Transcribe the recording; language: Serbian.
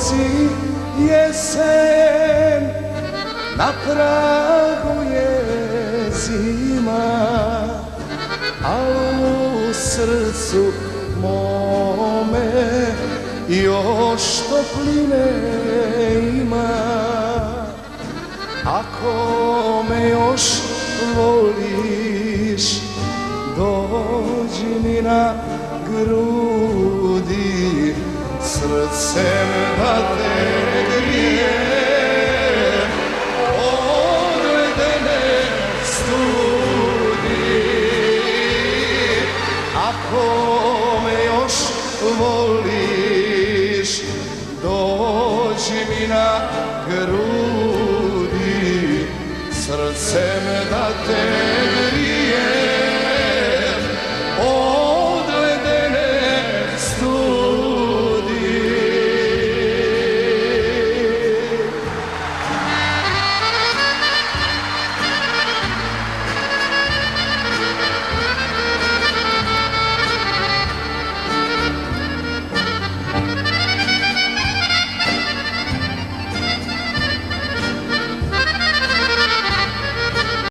dolazi jesen, na pragu je zima, a u srcu mome još topline ima. Ako me još voliš, dođi mi na grudi, srcem da te grijem, od ledene studi. Ako me još voliš,